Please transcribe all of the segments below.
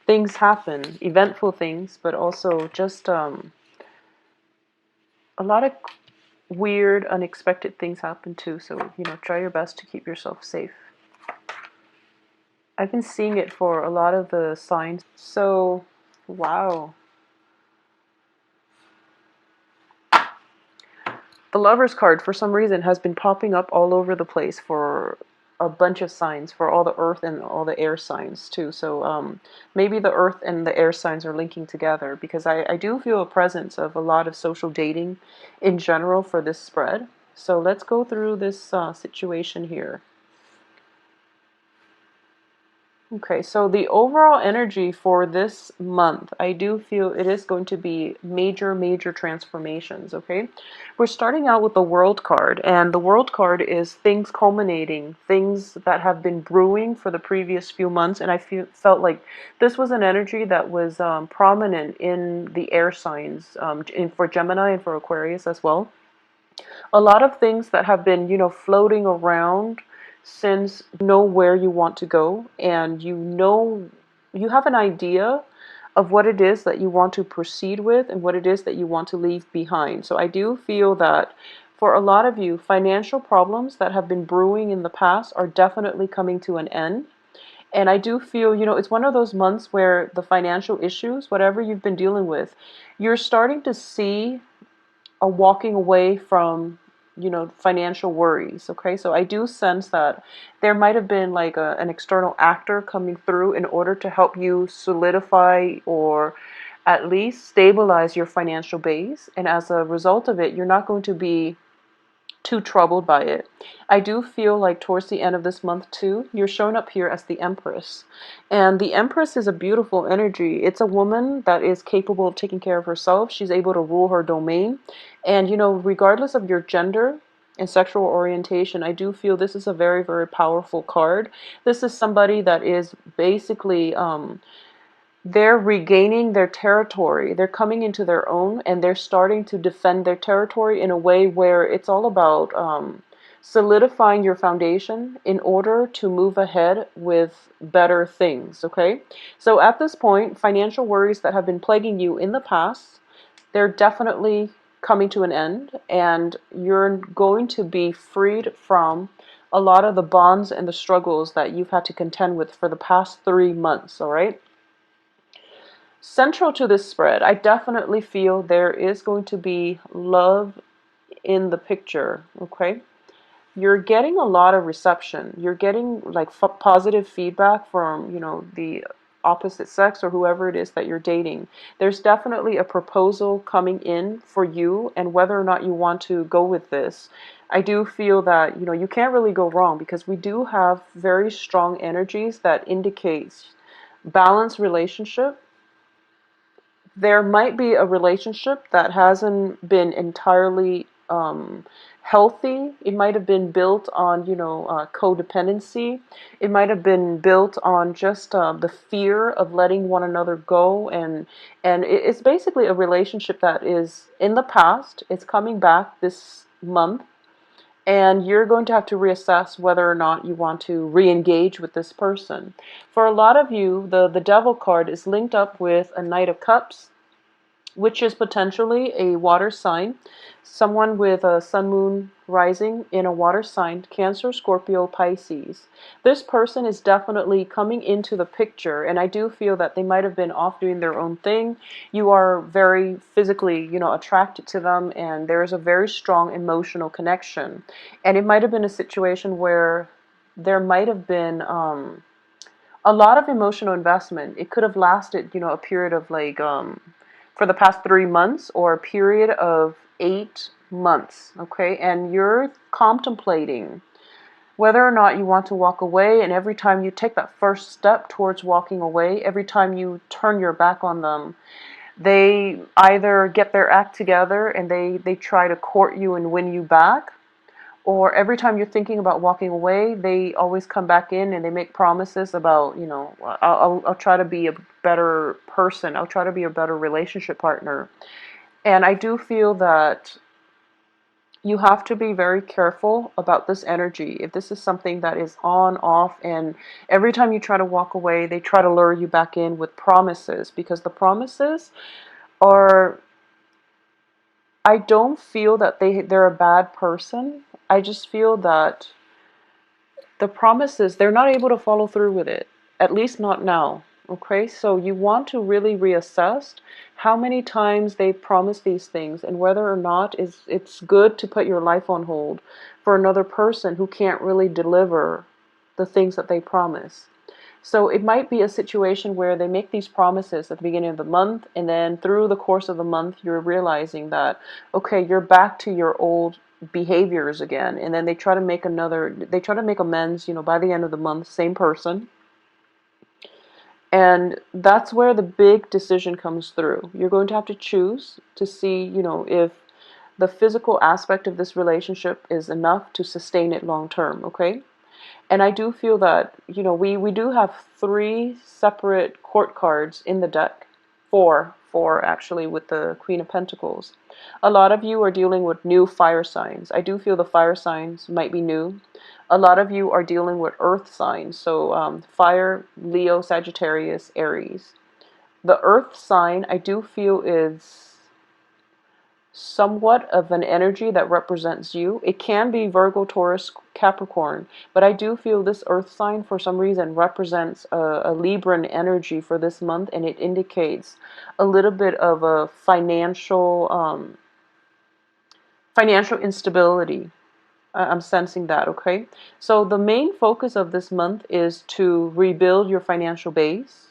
things happen, eventful things, but also just a lot of weird, unexpected things happen too. So, try your best to keep yourself safe. I've been seeing it for a lot of the signs. So, wow. The Lover's card, for some reason, has been popping up all over the place for a bunch of signs, for all the earth and all the air signs, too. So maybe the earth and the air signs are linking together, because I do feel a presence of a lot of social dating in general for this spread. So let's go through this situation here. Okay, so the overall energy for this month, I do feel it is going to be major, major transformations, okay? We're starting out with the World card, and the World card is things culminating, things that have been brewing for the previous few months, and I felt like this was an energy that was prominent in the air signs, for Gemini and for Aquarius as well. A lot of things that have been, floating around since you know where you want to go, and you have an idea of what it is that you want to proceed with and what it is that you want to leave behind. So I do feel that for a lot of you, financial problems that have been brewing in the past are definitely coming to an end. And I do feel, it's one of those months where the financial issues, whatever you've been dealing with, you're starting to see a walking away from, financial worries. Okay, so I do sense that there might have been like an external actor coming through in order to help you solidify or at least stabilize your financial base, and as a result of it, you're not going to be too troubled by it. I do feel like towards the end of this month too, you're showing up here as the Empress. And the Empress is a beautiful energy. It's a woman that is capable of taking care of herself. She's able to rule her domain. And, regardless of your gender and sexual orientation, I do feel this is a very, very powerful card. This is somebody that is basically they're regaining their territory. They're coming into their own, and they're starting to defend their territory in a way where it's all about solidifying your foundation in order to move ahead with better things, okay? So at this point, financial worries that have been plaguing you in the past, they're definitely coming to an end, and you're going to be freed from a lot of the bonds and the struggles that you've had to contend with for the past 3 months, all right? Central to this spread, I definitely feel there is going to be love in the picture, okay? You're getting a lot of reception. You're getting like positive feedback from, the opposite sex or whoever it is that you're dating. There's definitely a proposal coming in for you, and whether or not you want to go with this, I do feel that, you can't really go wrong, because we do have very strong energies that indicates balanced relationship. There might be a relationship that hasn't been entirely healthy. It might have been built on, codependency. It might have been built on just the fear of letting one another go, and it's basically a relationship that is in the past. It's coming back this month, and you're going to have to reassess whether or not you want to re-engage with this person. For a lot of you, the Devil card is linked up with a Knight of Cups, which is potentially a water sign. Someone with a sun, moon, rising in a water sign, Cancer, Scorpio, Pisces. This person is definitely coming into the picture, and I do feel that they might have been off doing their own thing. You are very physically, attracted to them, and there's a very strong emotional connection. And it might have been a situation where there might have been a lot of emotional investment. It could have lasted, a period of like for the past 3 months, or a period of 8 months, okay? And you're contemplating whether or not you want to walk away, and every time you take that first step towards walking away, every time you turn your back on them, they either get their act together and they try to court you and win you back, or every time you're thinking about walking away, they always come back in and they make promises about, I'll try to be a better person. I'll try to be a better relationship partner. And I do feel that You have to be very careful about this energy. If this is something that is on, off, and every time you try to walk away, they try to lure you back in with promises, because the promises are, I don't feel that they're a bad person. I just feel that the promises, they're not able to follow through with it, at least not now. Okay, so you want to really reassess how many times they promise these things, and whether or not it's good to put your life on hold for another person who can't really deliver the things that they promise. So it might be a situation where they make these promises at the beginning of the month, and then through the course of the month, you're realizing that, okay, you're back to your old behaviors again. And then they try to make amends, by the end of the month, same person. And that's where the big decision comes through. You're going to have to choose to see, if the physical aspect of this relationship is enough to sustain it long term, okay? And I do feel that, we do have three separate court cards in the deck. Four actually, with the Queen of Pentacles. A lot of you are dealing with new fire signs. I do feel the fire signs might be new. A lot of you are dealing with earth signs. So fire, Leo, Sagittarius, Aries. The earth sign, I do feel, is somewhat of an energy that represents you. It can be Virgo, Taurus, Capricorn, but I do feel this earth sign for some reason represents a Libran energy for this month, and it indicates a little bit of a financial instability. I'm sensing that, okay? So the main focus of this month is to rebuild your financial base.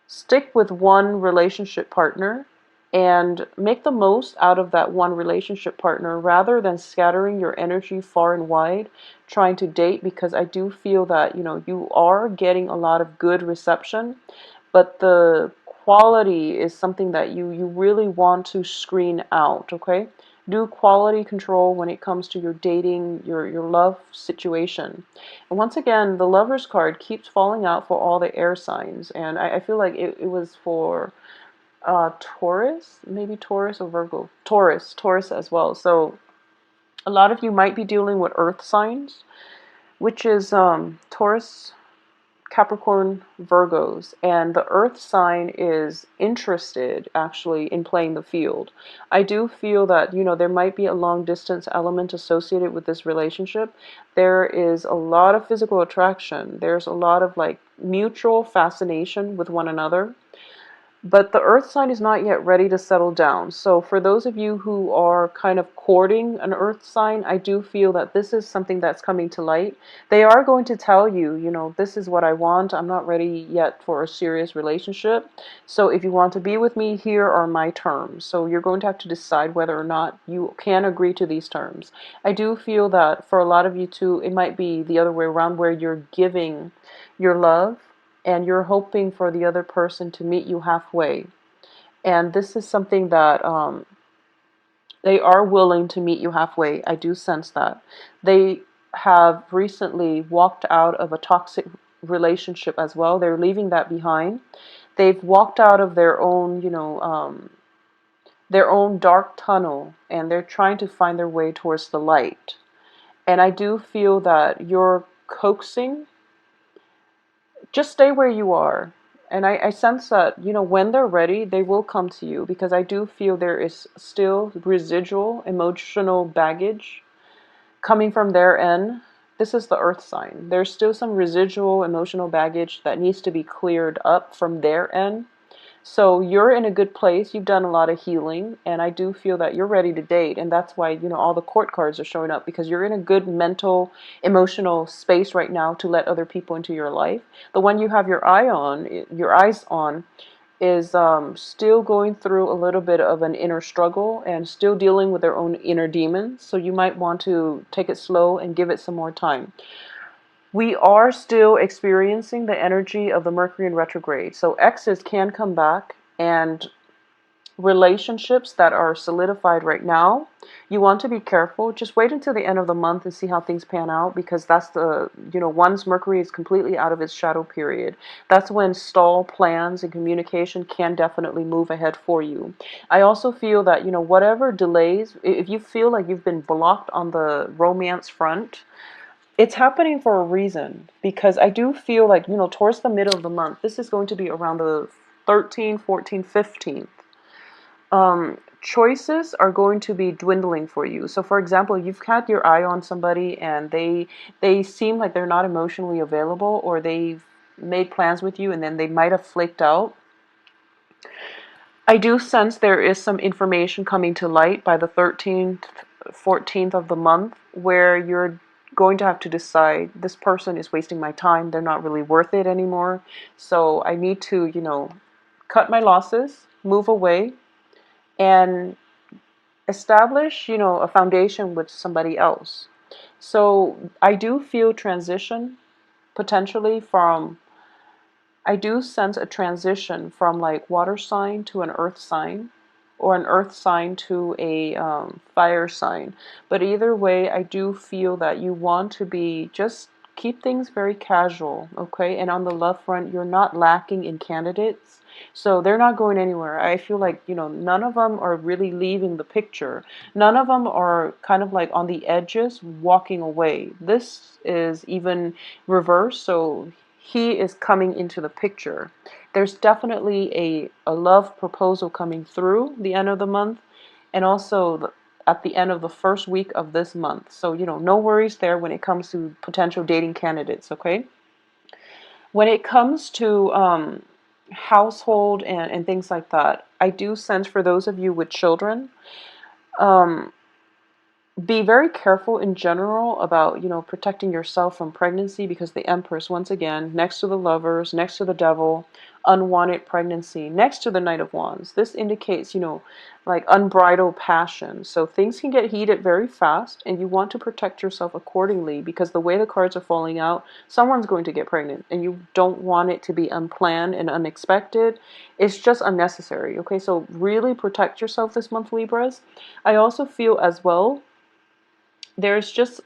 Stick with one relationship partner and make the most out of that one relationship partner, rather than scattering your energy far and wide trying to date, because I do feel that, you are getting a lot of good reception, but the quality is something that you really want to screen out, okay? Do quality control when it comes to your dating, your love situation. And once again, the Lover's card keeps falling out for all the air signs, and I feel like it was for Taurus, maybe Taurus or Virgo. Taurus as well. So a lot of you might be dealing with earth signs, which is Taurus, Capricorn, Virgos, and the earth sign is interested actually in playing the field. I do feel that, there might be a long distance element associated with this relationship. There is a lot of physical attraction. There's a lot of like mutual fascination with one another. But the earth sign is not yet ready to settle down. So for those of you who are kind of courting an earth sign, I do feel that this is something that's coming to light. They are going to tell you, this is what I want. I'm not ready yet for a serious relationship. So if you want to be with me, here are my terms. So you're going to have to decide whether or not you can agree to these terms. I do feel that for a lot of you too, it might be the other way around, where you're giving your love and you're hoping for the other person to meet you halfway. And this is something that they are willing to meet you halfway. I do sense that. They have recently walked out of a toxic relationship as well. They're leaving that behind. They've walked out of their own dark tunnel, and they're trying to find their way towards the light. And I do feel that you're coaxing. Just stay where you are. And I sense that, when they're ready, they will come to you, because I do feel there is still residual emotional baggage coming from their end. This is the earth sign. There's still some residual emotional baggage that needs to be cleared up from their end. So you're in a good place. You've done a lot of healing, and I do feel that you're ready to date. And that's why, all the court cards are showing up, because you're in a good mental, emotional space right now to let other people into your life. The one you have your eyes on is still going through a little bit of an inner struggle and still dealing with their own inner demons. So you might want to take it slow and give it some more time. We are still experiencing the energy of the Mercury in retrograde. So exes can come back and relationships that are solidified right now, you want to be careful. Just wait until the end of the month and see how things pan out, because that's the, once Mercury is completely out of its shadow period, that's when stall plans and communication can definitely move ahead for you. I also feel that, whatever delays, if you feel like you've been blocked on the romance front, it's happening for a reason, because I do feel like, towards the middle of the month, this is going to be around the 13th, 14th, 15th. Choices are going to be dwindling for you. So for example, you've had your eye on somebody and they seem like they're not emotionally available, or they've made plans with you and then they might have flaked out. I do sense there is some information coming to light by the 13th, 14th of the month, where you're going to have to decide, this person is wasting my time, they're not really worth it anymore. So I need to, cut my losses, move away, and establish, a foundation with somebody else. So I do feel transition potentially from, I do sense a transition from like water sign to an earth sign, or an earth sign to a fire sign. But either way, I do feel that you want to be, just keep things very casual, okay? And on the love front, you're not lacking in candidates. So they're not going anywhere. I feel like, none of them are really leaving the picture. None of them are kind of like on the edges walking away. This is even reverse. So he is coming into the picture. There's definitely a love proposal coming through the end of the month, and also at the end of the first week of this month. So, no worries there when it comes to potential dating candidates, okay? When it comes to household and things like that, I do sense for those of you with children, um, be very careful in general about, protecting yourself from pregnancy, because the Empress, once again, next to the Lovers, next to the Devil, unwanted pregnancy, next to the Knight of Wands. This indicates, like unbridled passion. So things can get heated very fast, and you want to protect yourself accordingly, because the way the cards are falling out, someone's going to get pregnant, and you don't want it to be unplanned and unexpected. It's just unnecessary, okay? So really protect yourself this month, Libras. I also feel as well, there's just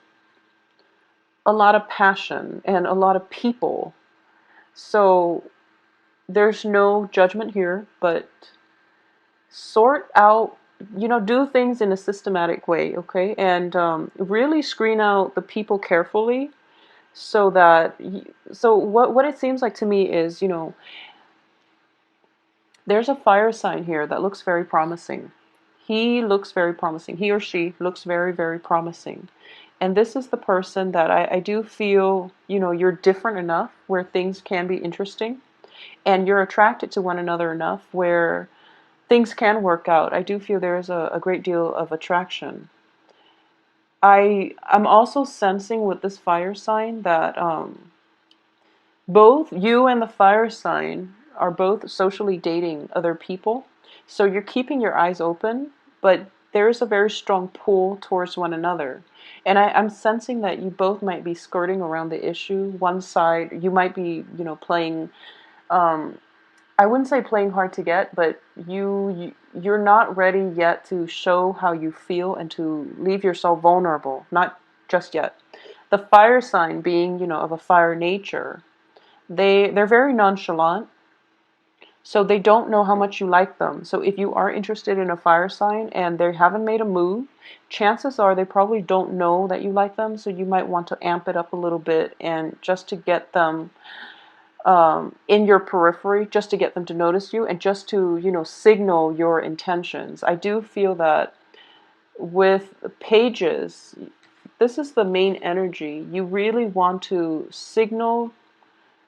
a lot of passion and a lot of people. So there's no judgment here, but sort out, do things in a systematic way, okay? And really screen out the people carefully, so that, so what it seems like to me is, there's a fire sign here that looks very promising. He looks very promising. He or she looks very, very promising. And this is the person that I do feel, you're different enough where things can be interesting. And you're attracted to one another enough where things can work out. I do feel there is a great deal of attraction. I'm also sensing with this fire sign that both you and the fire sign are both socially dating other people. So you're keeping your eyes open, but there's a very strong pull towards one another. And I'm sensing that you both might be skirting around the issue. One side, you might be, playing, um, I wouldn't say playing hard to get, but you're not ready yet to show how you feel and to leave yourself vulnerable. Not just yet. The fire sign being, of a fire nature, they're very nonchalant, so they don't know how much you like them. So if you are interested in a fire sign and they haven't made a move, chances are they probably don't know that you like them. So you might want to amp it up a little bit, and just to get them in your periphery, just to get them to notice you, and just to, signal your intentions. I do feel that with pages, this is the main energy. You really want to signal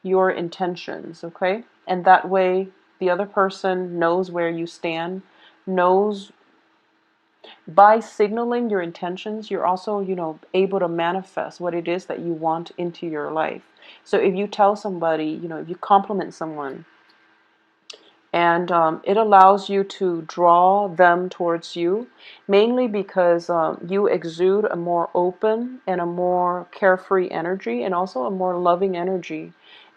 your intentions, okay? And that way the other person knows where you stand, knows, by signaling your intentions, you're also, able to manifest what it is that you want into your life. So if you tell somebody, if you compliment someone, and it allows you to draw them towards you, mainly because you exude a more open and a more carefree energy, and also a more loving energy.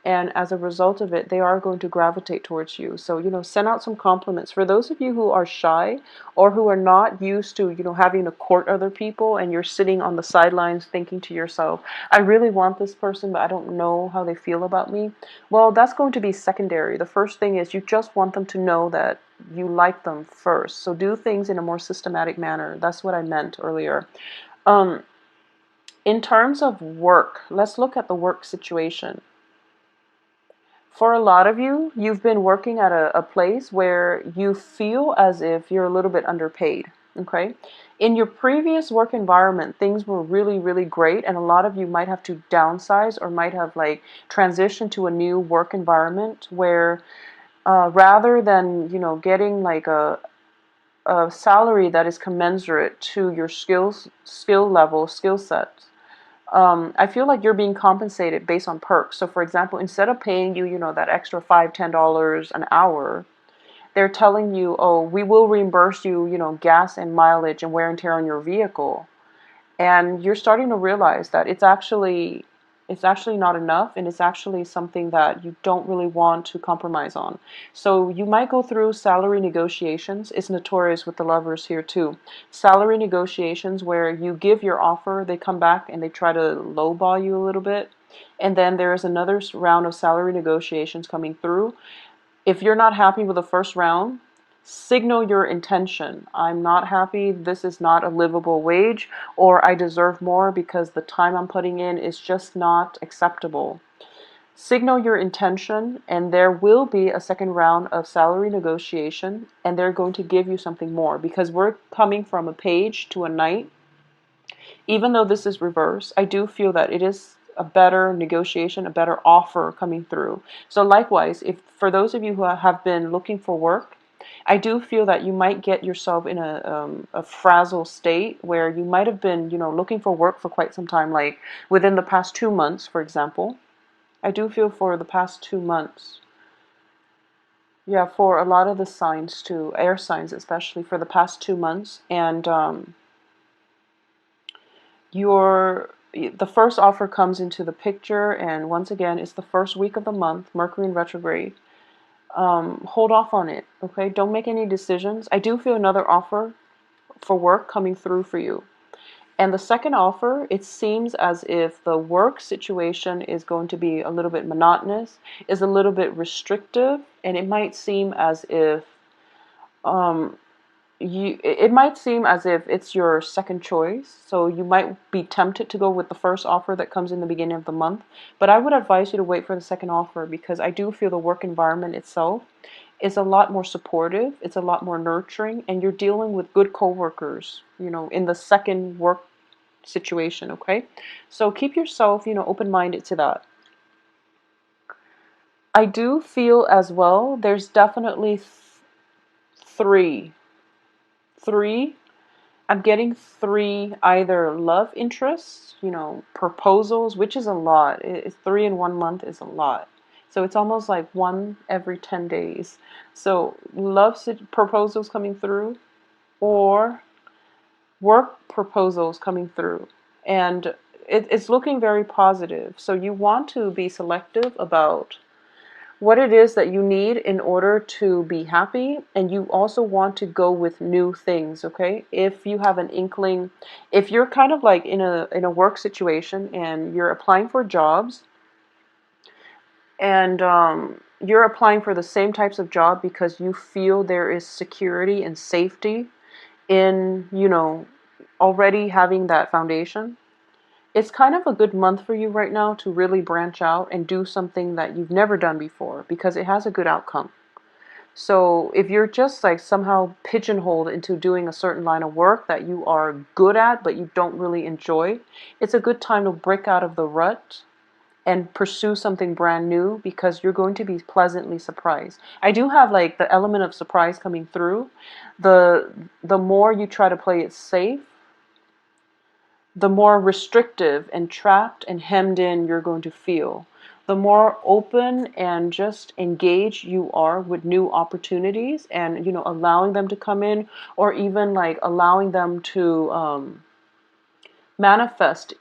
And as a result of it, they are going to gravitate towards you. So, send out some compliments. For those of you who are shy or who are not used to, having to court other people, and you're sitting on the sidelines thinking to yourself, I really want this person, but I don't know how they feel about me. Well, that's going to be secondary. The first thing is you just want them to know that you like them first. So do things in a more systematic manner. That's what I meant earlier. Um, in terms of work, let's look at the work situation. For a lot of you, you've been working at a place where you feel as if you're a little bit underpaid, okay? In your previous work environment, things were really, really great, and a lot of you might have to downsize or might have like transitioned to a new work environment where rather than, getting like a salary that is commensurate to your skill level, skill set, I feel like you're being compensated based on perks. So for example, instead of paying you, that extra $5, $10 an hour, they're telling you, oh, we will reimburse you, gas and mileage and wear and tear on your vehicle. And you're starting to realize that it's actually not enough, and it's actually something that you don't really want to compromise on. So you might go through salary negotiations. It's notorious with the lovers here too. Salary negotiations where you give your offer, they come back and they try to lowball you a little bit. And then there is another round of salary negotiations coming through. If you're not happy with the first round, signal your intention. I'm not happy. This is not a livable wage, or I deserve more because the time I'm putting in is just not acceptable. Signal your intention, and there will be a second round of salary negotiation, and they're going to give you something more because we're coming from a page to a knight. Even though this is reverse, I do feel that it is a better negotiation, a better offer coming through. So likewise, if for those of you who have been looking for work, I do feel that you might get yourself in a frazzled state where you might have been, looking for work for quite some time, like within the past 2 months, for example. I do feel for the past 2 months. Yeah, for a lot of the signs too, air signs especially, for the past 2 months. And the first offer comes into the picture, and once again, it's the first week of the month, Mercury in retrograde. Hold off on it, okay? Don't make any decisions. I do feel another offer for work coming through for you. And the second offer, it seems as if the work situation is going to be a little bit monotonous, is a little bit restrictive, and it might seem as if um, it might seem as if it's your second choice, so you might be tempted to go with the first offer that comes in the beginning of the month, but I would advise you to wait for the second offer because I do feel the work environment itself is a lot more supportive, it's a lot more nurturing, and you're dealing with good coworkers, in the second work situation, okay? So keep yourself, open-minded to that. I do feel as well, there's definitely three. Three I'm getting three either love interests, proposals, which is a lot. Three in 1 month is a lot. So it's almost like one every 10 days. So proposals coming through, or work proposals coming through. And it's looking very positive. So you want to be selective about what it is that you need in order to be happy, and you also want to go with new things, okay? If you have an inkling, if you're kind of like in a work situation and you're applying for jobs, and you're applying for the same types of job because you feel there is security and safety in, already having that foundation, it's kind of a good month for you right now to really branch out and do something that you've never done before because it has a good outcome. So if you're just like somehow pigeonholed into doing a certain line of work that you are good at but you don't really enjoy, it's a good time to break out of the rut and pursue something brand new because you're going to be pleasantly surprised. I do have like the element of surprise coming through. The more you try to play it safe, the more restrictive and trapped and hemmed in you're going to feel. The more open and just engaged you are with new opportunities and, allowing them to come in, or even like allowing them to manifest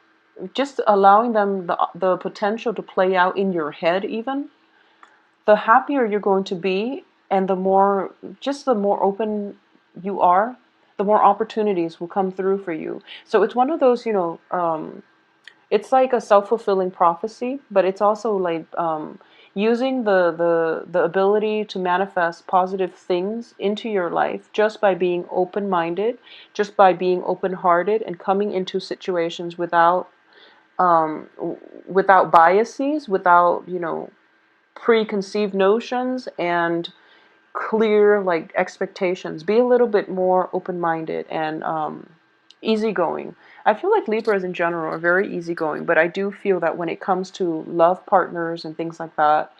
just allowing them the potential to play out in your head even, the happier you're going to be, and the more open you are, the more opportunities will come through for you. So it's one of those, it's like a self-fulfilling prophecy, but it's also like using the ability to manifest positive things into your life just by being open-minded, just by being open-hearted, and coming into situations um, without biases, without preconceived notions and clear like expectations. Be a little bit more open-minded and easygoing. I feel like Libras in general are very easygoing, but I do feel that when it comes to love partners and things like that,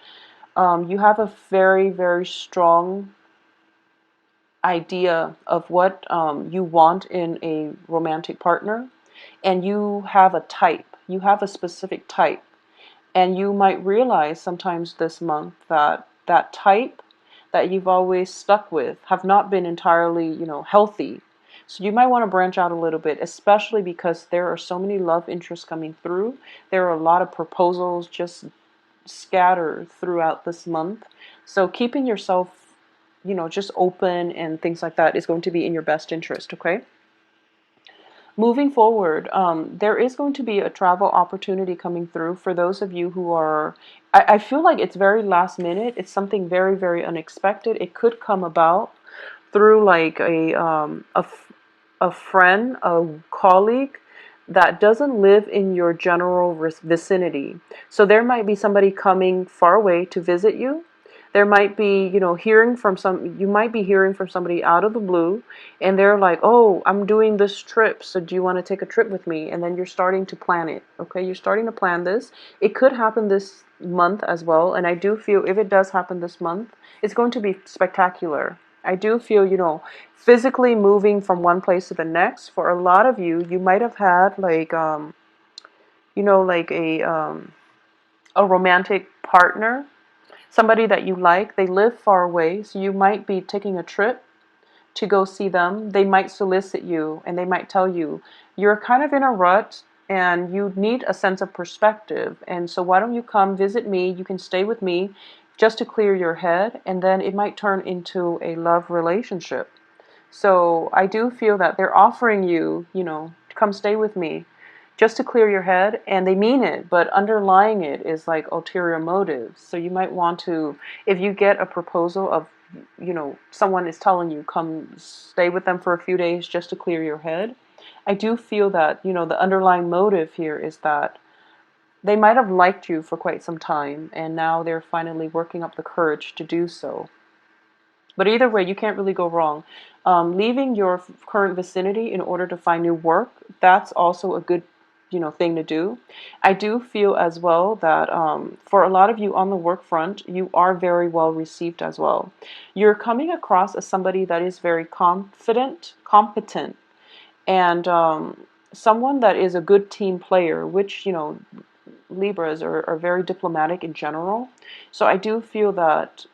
you have a very, very strong idea of what you want in a romantic partner, and you have a type. You have a specific type, and you might realize sometimes this month that that type that you've always stuck with have not been entirely, healthy. So you might want to branch out a little bit, especially because there are so many love interests coming through. There are a lot of proposals just scattered throughout this month. So keeping yourself, just open and things like that is going to be in your best interest, okay? Moving forward, there is going to be a travel opportunity coming through for those of you who are. I feel like it's very last minute. It's something very, very unexpected. It could come about through like a friend, a colleague that doesn't live in your general vicinity. So there might be somebody coming far away to visit you. There might be, you might be hearing from somebody out of the blue, and they're like, oh, I'm doing this trip, so do you want to take a trip with me? And then you're starting to plan it, okay? You're starting to plan this. It could happen this month as well, and I do feel if it does happen this month, it's going to be spectacular. I do feel, physically moving from one place to the next. For a lot of you, you might have had like, like a romantic partner, somebody that you like. They live far away, so you might be taking a trip to go see them. They might solicit you and they might tell you, you're kind of in a rut and you need a sense of perspective. And so why don't you come visit me? You can stay with me just to clear your head. And then it might turn into a love relationship. So I do feel that they're offering you, come stay with me just to clear your head, and they mean it, but underlying it is like ulterior motives. So you might want to, if you get a proposal of, someone is telling you come stay with them for a few days just to clear your head, I do feel that, the underlying motive here is that they might have liked you for quite some time, and now they're finally working up the courage to do so. But either way, you can't really go wrong. Leaving your current vicinity in order to find new work, that's also a good, thing to do. I do feel as well that for a lot of you on the work front, you are very well received as well. You're coming across as somebody that is very confident, competent, and someone that is a good team player, which, Libras are very diplomatic in general. So I do feel that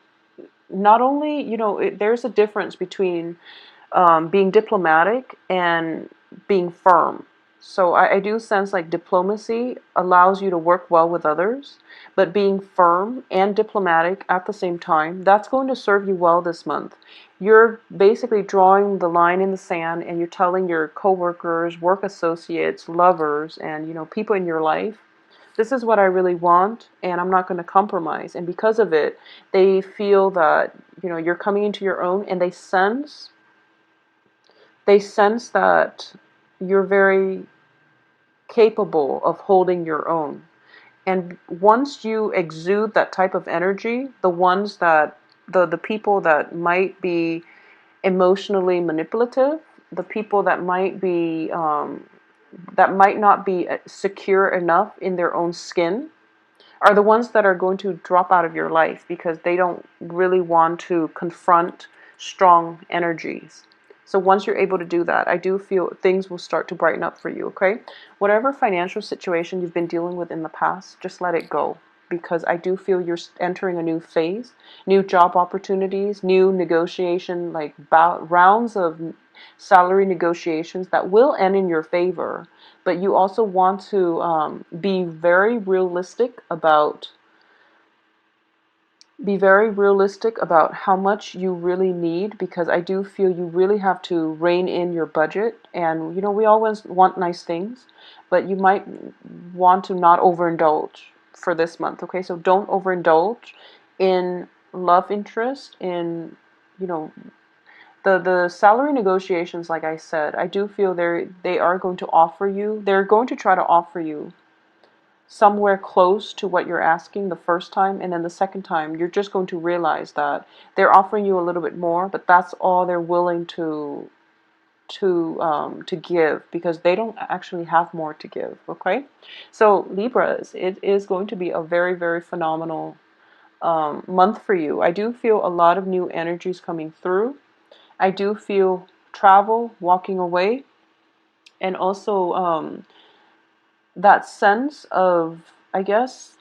not only, there's a difference between being diplomatic and being firm. So I do sense like diplomacy allows you to work well with others, but being firm and diplomatic at the same time, that's going to serve you well this month. You're basically drawing the line in the sand and you're telling your coworkers, work associates, lovers, and people in your life, this is what I really want, and I'm not going to compromise. And because of it, they feel that, you're coming into your own, and they sense that you're very capable of holding your own. And once you exude that type of energy, the people that might be emotionally manipulative, the people that might not be secure enough in their own skin, are the ones that are going to drop out of your life because they don't really want to confront strong energies. So once you're able to do that, I do feel things will start to brighten up for you, okay? Whatever financial situation you've been dealing with in the past, just let it go, because I do feel you're entering a new phase, new job opportunities, new negotiation, like rounds of salary negotiations that will end in your favor. but you also want to be very realistic about how much you really need, because I do feel you really have to rein in your budget. And we always want nice things, but you might want to not overindulge for this month. Okay, so don't overindulge in love interest, in you know the salary negotiations. Like I said, I do feel they're going to try to offer you somewhere close to what you're asking the first time, and then the second time you're just going to realize that they're offering you a little bit more, but that's all they're willing to give, because they don't actually have more to give. Okay, so Libras, it is going to be a very, very phenomenal month for you. I do feel a lot of new energies coming through. I do feel travel, walking away, and also that sense of, I guess,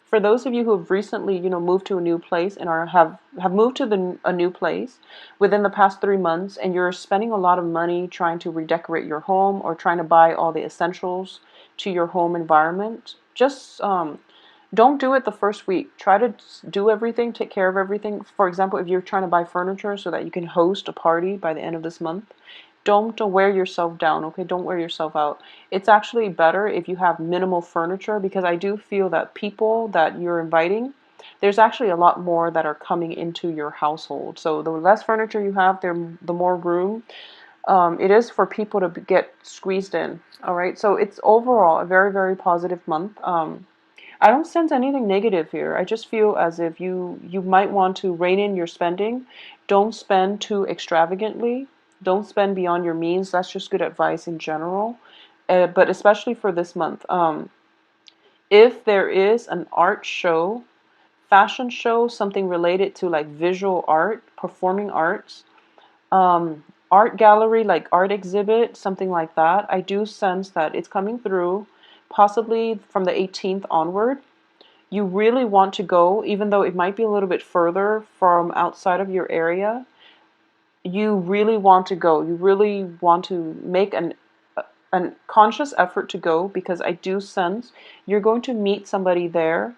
for those of you who have recently, moved to a new place and have moved to a new place within the past 3 months, and you're spending a lot of money trying to redecorate your home or trying to buy all the essentials to your home environment, just don't do it the first week. Try to do everything, take care of everything. For example, if you're trying to buy furniture so that you can host a party by the end of this month, don't wear yourself down, okay? Don't wear yourself out. It's actually better if you have minimal furniture, because I do feel that people that you're inviting, there's actually a lot more that are coming into your household. So the less furniture you have, the more room it is for people to get squeezed in. All right, so it's overall a very, very positive month. I don't sense anything negative here. I just feel as if you might want to rein in your spending. Don't spend too extravagantly. Don't spend beyond your means. That's just good advice in general, but especially for this month. If there is an art show, fashion show, something related to like visual art, performing arts, art gallery, like art exhibit, something like that, I do sense that it's coming through, possibly from the 18th onward. You really want to go, even though it might be a little bit further from outside of your area. You really want to go. You really want to make an conscious effort to go, because I do sense you're going to meet somebody there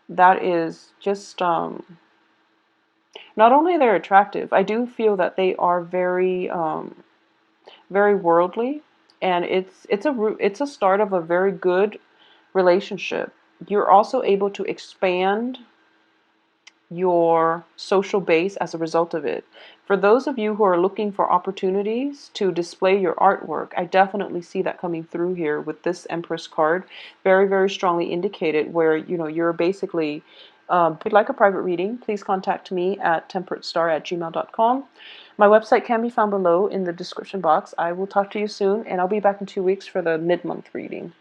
that is just not only they're attractive. I do feel that they are very very worldly, and it's a start of a very good relationship. You're also able to expand your social base as a result of it. For those of you who are looking for opportunities to display your artwork, I definitely see that coming through here with this Empress card. Very, very strongly indicated, where you're basically, if you'd like a private reading, please contact me at temperatestar@gmail.com. My website can be found below in the description box. I will talk to you soon, and I'll be back in 2 weeks for the mid-month reading.